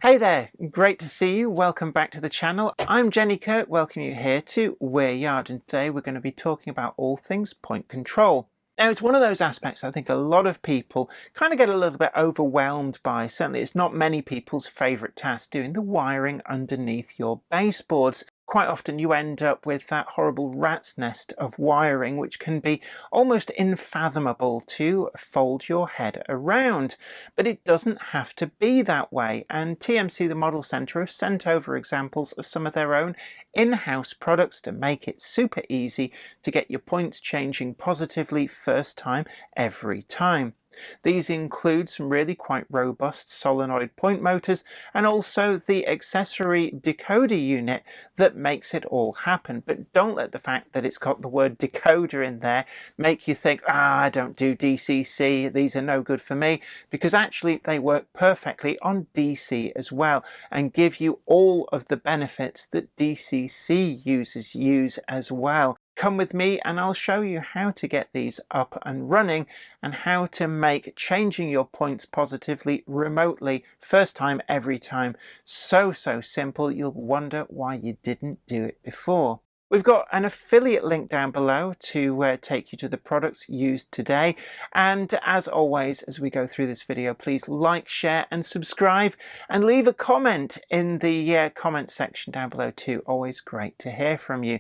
Hey there, great to see you. Welcome back to the channel. I'm Kirk, welcoming you here to Weir Yard, and today we're going to be talking about all things point control. Now, it's one of those aspects I think a lot of people kind of get a little bit overwhelmed by. Certainly, it's not many people's favourite task doing the wiring underneath your baseboards. Quite often you end up with that horrible rat's nest of wiring, which can be almost unfathomable to fold your head around. But it doesn't have to be that way, and TMC, the Model Centre, have sent over examples of some of their own in-house products to make it super easy to get your points changing positively first time every time. These include some really quite robust solenoid point motors and also the accessory decoder unit that makes it all happen. But don't let the fact that it's got the word decoder in there make you think, I don't do DCC, these are no good for me, because actually they work perfectly on DC as well and give you all of the benefits that DCC users use as well. Come with me and I'll show you how to get these up and running and how to make changing your points positively remotely first time every time so simple you'll wonder why you didn't do it before. We've got an affiliate link down below to take you to the products used today, and as always as we go through this video, please like, share and subscribe and leave a comment in the comment section down below too. Always great to hear from you.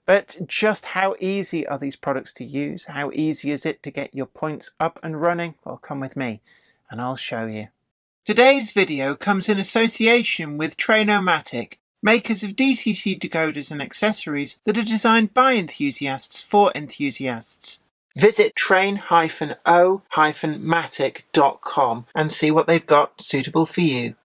But just how easy are these products to use? How easy is it to get your points up and running? Well, come with me and I'll show you. Today's video comes in association with Turnout, makers of DCC decoders and accessories that are designed by enthusiasts for enthusiasts. Visit train-o-matic.com and see what they've got suitable for you.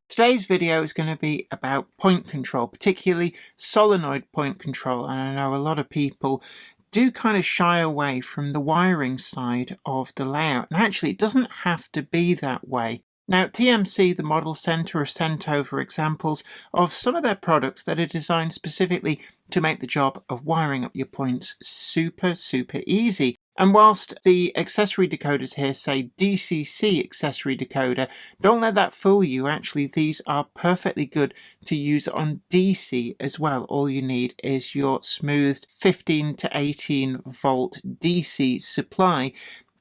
Today's video is going to be about point control, particularly solenoid point control, and I know a lot of people do kind of shy away from the wiring side of the layout, and actually it doesn't have to be that way. Now, TMC, the Model Centre, have sent over examples of some of their products that are designed specifically to make the job of wiring up your points super easy. And whilst the accessory decoders here say DCC accessory decoder, don't let that fool you. Actually, these are perfectly good to use on DC as well. All you need is your smoothed 15 to 18 volt DC supply,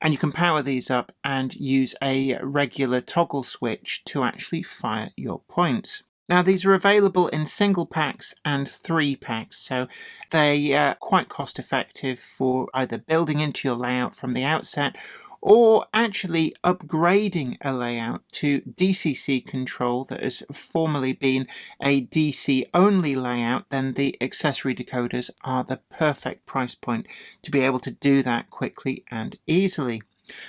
and you can power these up and use a regular toggle switch to actually fire your points. Now, these are available in single packs and 3 packs, so they are quite cost effective for either building into your layout from the outset or actually upgrading a layout to DCC control that has formerly been a DC only layout. Then the accessory decoders are the perfect price point to be able to do that quickly and easily.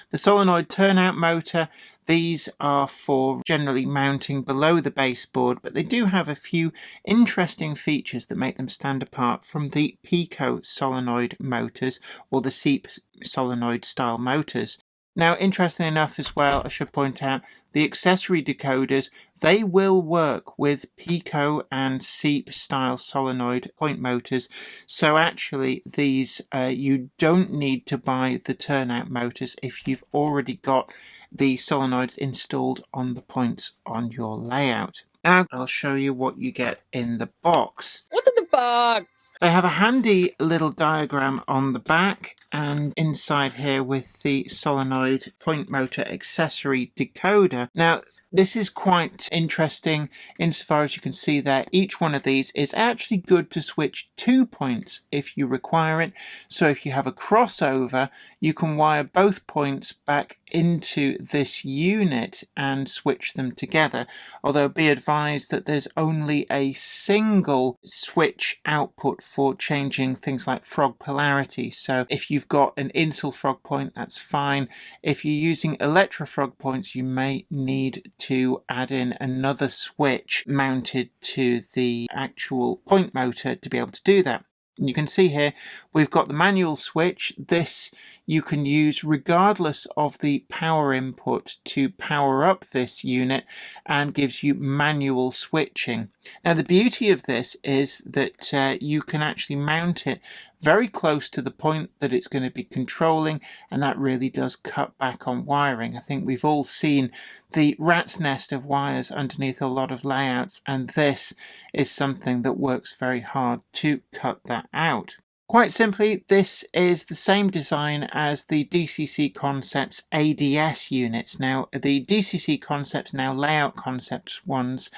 The solenoid turnout motor, these are for generally mounting below the baseboard, but they do have a few interesting features that make them stand apart from the Pico solenoid motors or the SEEP solenoid style motors. Now, interestingly enough as well, I should point out, the accessory decoders, they will work with Pico and SEEP style solenoid point motors. So actually these, you don't need to buy the turnout motors if you've already got the solenoids installed on the points on your layout. Now I'll show you what you get in the box. What's in the box? They have a handy little diagram on the back, and inside here with the solenoid point motor accessory decoder. Now, this is quite interesting insofar as you can see that each one of these is actually good to switch 2 points if you require it. So if you have a crossover, you can wire both points back into this unit and switch them together. Although be advised that there's only a single switch output for changing things like frog polarity. So if you've got an Insul frog point, that's fine. If you're using Electra frog points, you may need to add in another switch mounted to the actual point motor to be able to do that. And you can see here we've got the manual switch. This you can use regardless of the power input to power up this unit, and gives you manual switching. Now the beauty of this is that you can actually mount it very close to the point that it's going to be controlling, and that really does cut back on wiring. I think we've all seen the rat's nest of wires underneath a lot of layouts, and this is something that works very hard to cut that out. Quite simply, this is the same design as the DCC Concepts ADS units. Now, the DCC Concepts, now Layout Concepts ones,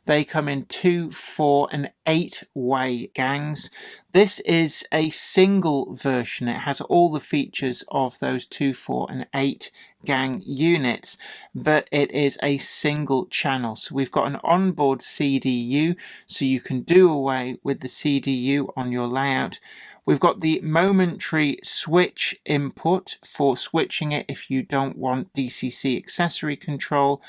they come in 2, 4 and 8-way gangs. This is a single version. It has all the features of those 2, 4 and 8 gang units, but it is a single channel. So we've got an onboard CDU, so you can do away with the CDU on your layout. We've got the momentary switch input for switching it if you don't want DCC accessory control.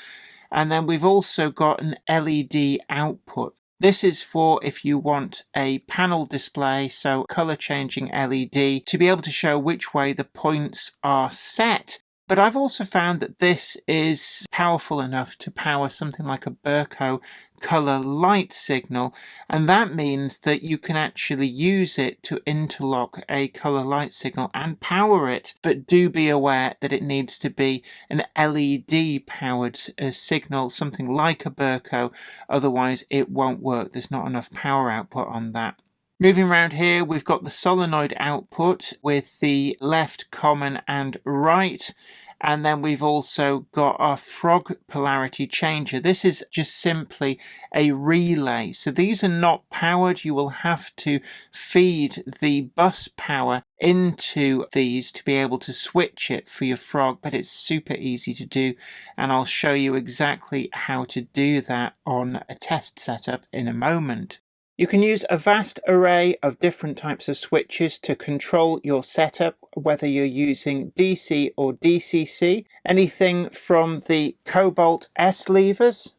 And then we've also got an LED output. This is for if you want a panel display, so color changing LED, to be able to show which way the points are set. But I've also found that this is powerful enough to power something like a Burco color light signal, and that means that you can actually use it to interlock a color light signal and power it, but do be aware that it needs to be an LED powered signal, something like a Burco, otherwise it won't work. There's not enough power output on that. Moving around here, we've got the solenoid output with the left, common and right. And then we've also got our frog polarity changer. This is just simply a relay. So these are not powered. You will have to feed the bus power into these to be able to switch it for your frog, but it's super easy to do. And I'll show you exactly how to do that on a test setup in a moment. You can use a vast array of different types of switches to control your setup, whether you're using DC or DCC. Anything from the Cobalt S levers,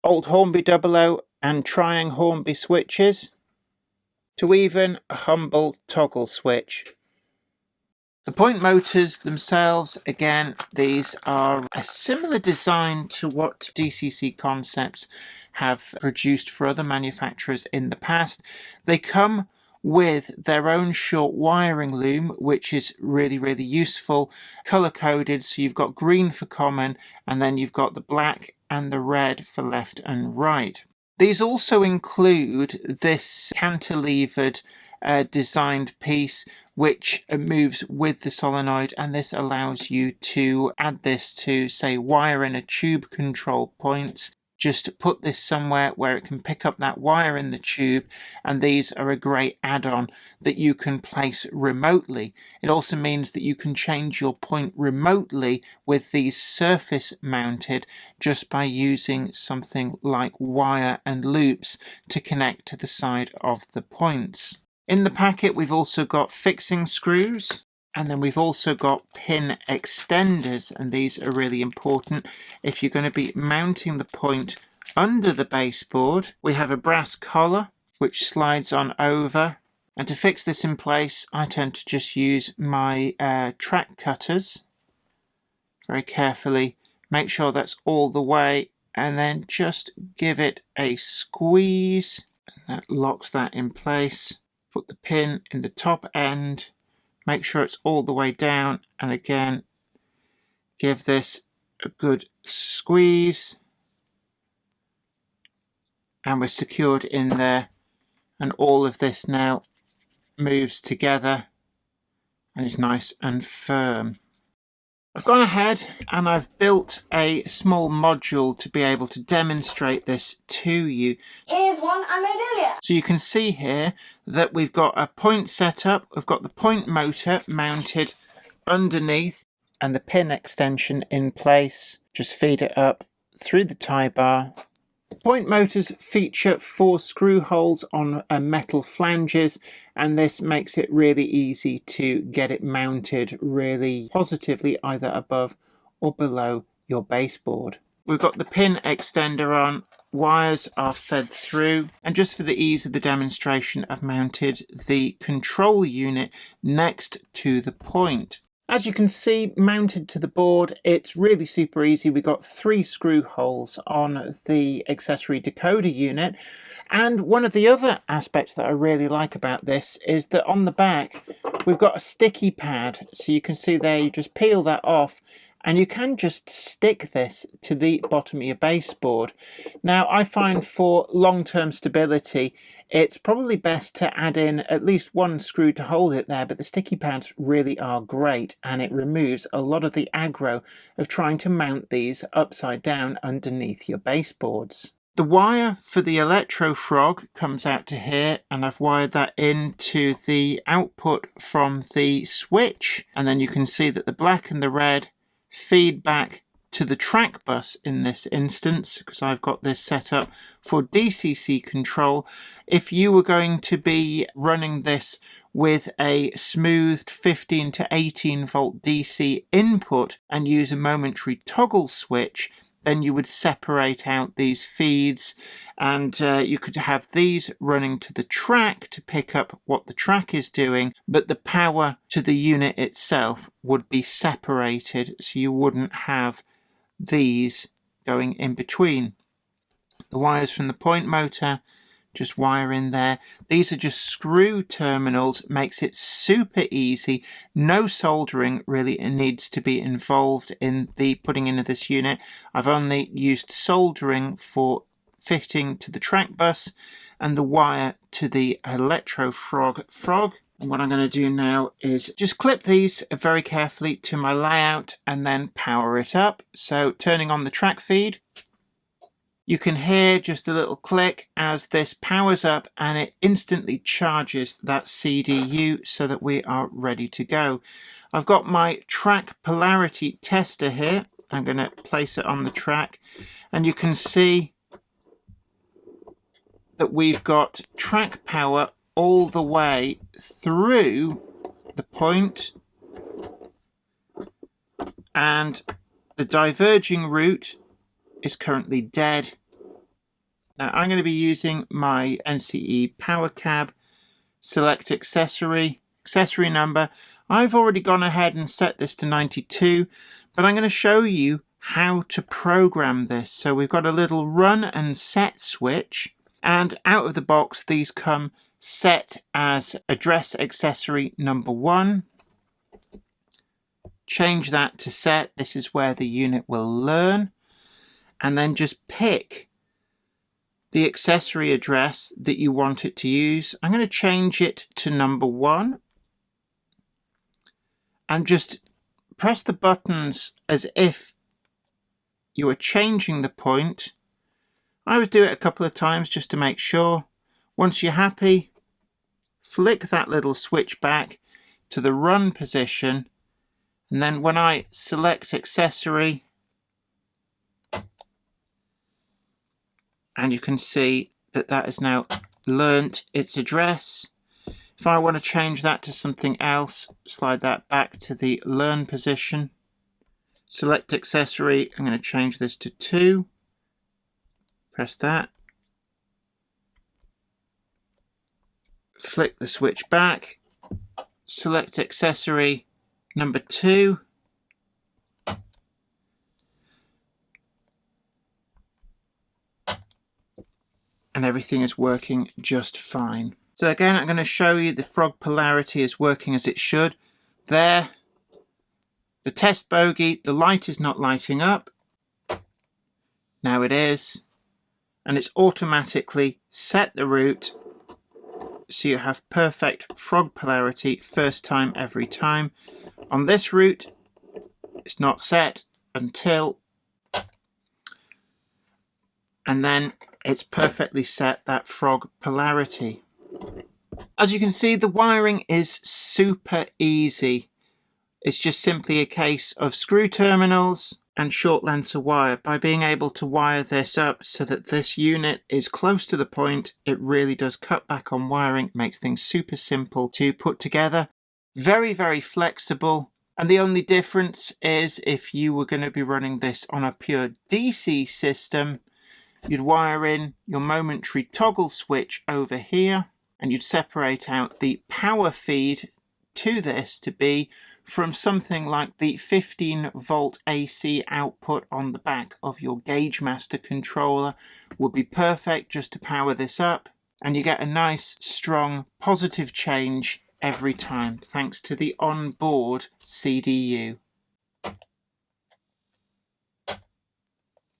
old Hornby 00 and Triang Hornby switches, to even a humble toggle switch. The point motors themselves, again, these are a similar design to what DCC Concepts have produced for other manufacturers in the past. They come with their own short wiring loom, which is really useful, color coded, so you've got green for common, and then you've got the black and the red for left and right. These also include this cantilevered designed piece which moves with the solenoid, and this allows you to add this to, say, wire in a tube control point. Just put this somewhere where it can pick up that wire in the tube, and these are a great add-on that you can place remotely. It also means that you can change your point remotely with these surface mounted just by using something like wire and loops to connect to the side of the points. In the packet we've also got fixing screws, and then we've also got pin extenders, and these are really important if you're going to be mounting the point under the baseboard. We have a brass collar which slides on over, and to fix this in place I tend to just use my track cutters very carefully, make sure that's all the way, and then just give it a squeeze, and that locks that in place. Put the pin in the top end, make sure it's all the way down, and again give this a good squeeze, and we're secured in there, and all of this now moves together and is nice and firm. I've gone ahead and I've built a small module to be able to demonstrate this to you. Here's one I made earlier. So you can see here that we've got a point set up, we've got the point motor mounted underneath and the pin extension in place. Just feed it up through the tie bar. Point motors feature 4 screw holes on metal flanges, and this makes it really easy to get it mounted really positively either above or below your baseboard. we've got the pin extender on, wires are fed through, and just for the ease of the demonstration, I've mounted the control unit next to the point. As you can see, mounted to the board, it's really super easy. We've got 3 screw holes on the accessory decoder unit. And one of the other aspects that I really like about this is that on the back, we've got a sticky pad. So you can see there, you just peel that off and you can just stick this to the bottom of your baseboard. Now, I find for long-term stability, it's probably best to add in at least 1 screw to hold it there, but the sticky pads really are great and it removes a lot of the aggro of trying to mount these upside down underneath your baseboards. The wire for the electro frog comes out to here, and I've wired that into the output from the switch, and then you can see that the black and the red feed back to the track bus in this instance, because I've got this set up for DCC control. If you were going to be running this with a smoothed 15 to 18 volt DC input and use a momentary toggle switch, then you would separate out these feeds, and you could have these running to the track to pick up what the track is doing, but the power to the unit itself would be separated, so you wouldn't have these going in between. The wires from the point motor just wire in there. These are just screw terminals, makes it super easy. No soldering really needs to be involved in the putting into this unit. I've only used soldering for fitting to the track bus and the wire to the electro frog. And what I'm going to do now is just clip these very carefully to my layout and then power it up. So turning on the track feed, you can hear just a little click as this powers up and it instantly charges that CDU so that we are ready to go. I've got my track polarity tester here. I'm going to place it on the track and you can see that we've got track power all the way through the point, and the diverging route is currently dead. Now I'm going to be using my NCE power cab, select accessory number. I've already gone ahead and set this to 92, but I'm going to show you how to program this. So we've got a little run and set switch, and out of the box these come set as address accessory number 1. Change that to set. This is where the unit will learn, and then just pick the accessory address that you want it to use. I'm going to change it to number 1 and just press the buttons as if you are changing the point. I would do it a couple of times just to make sure. Once you're happy, flick that little switch back to the run position, and then when I select accessory, and you can see that that has now learnt its address. If I want to change that to something else, slide that back to the learn position, select accessory, I'm going to change this to 2, press that, flick the switch back, select accessory number 2, and everything is working just fine. So again, I'm going to show you the frog polarity is working as it should. There, the test bogey, the light is not lighting up. Now it is, and it's automatically set the route so you have perfect frog polarity first time every time. On this route, it's not set until, and then it's perfectly set that frog polarity. As you can see, the wiring is super easy. It's just simply a case of screw terminals and short lengths of wire. By being able to wire this up so that this unit is close to the point, it really does cut back on wiring, makes things super simple to put together. Very, very flexible. And the only difference is if you were going to be running this on a pure DC system, you'd wire in your momentary toggle switch over here, and you'd separate out the power feed to this to be from something like the 15 volt AC output on the back of your Gauge Master controller would be perfect just to power this up, and you get a nice strong positive change every time thanks to the onboard CDU.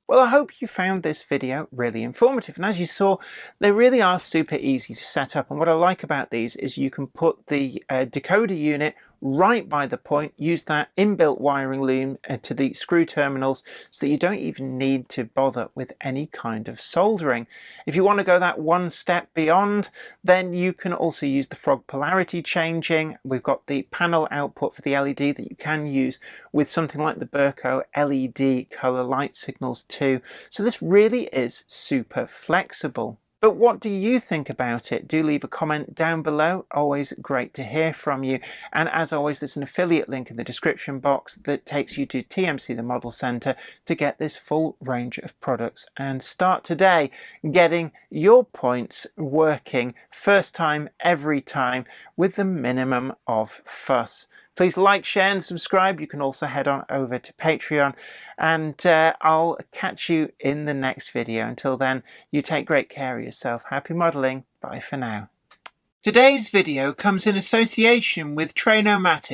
Well, I hope you found this video really informative, and as you saw, they really are super easy to set up. And what I like about these is you can put the decoder unit right by the point, use that inbuilt wiring loom to the screw terminals so that you don't even need to bother with any kind of soldering. If you want to go that one step beyond, then you can also use the frog polarity changing. We've got the panel output for the LED that you can use with something like the Burco LED color light signals too. So this really is super flexible. But what do you think about it? Do leave a comment down below. Always great to hear from you. And as always, there's an affiliate link in the description box that takes you to TMC the Model Center to get this full range of products and start today getting your points working first time, every time, with the minimum of fuss. Please like, share and subscribe. You can also head on over to Patreon, and I'll catch you in the next video. Until then, you take great care of yourself. Happy modelling. Bye for now. Today's video comes in association with Turnout,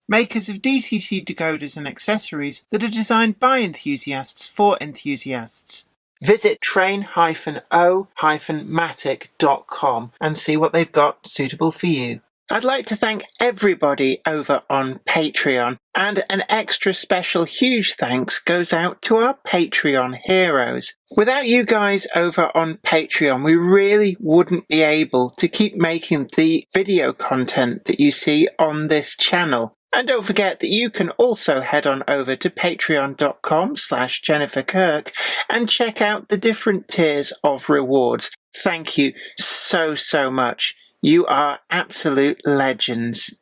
makers of DCC decoders and accessories that are designed by enthusiasts for enthusiasts. Visit train-o-matic.com and see what they've got suitable for you. I'd like to thank everybody over on Patreon, and an extra special huge thanks goes out to our Patreon heroes. Without you guys over on Patreon, we really wouldn't be able to keep making the video content that you see on this channel. And don't forget that you can also head on over to patreon.com/Jennifer Kirk and check out the different tiers of rewards. Thank you so much. You are absolute legends.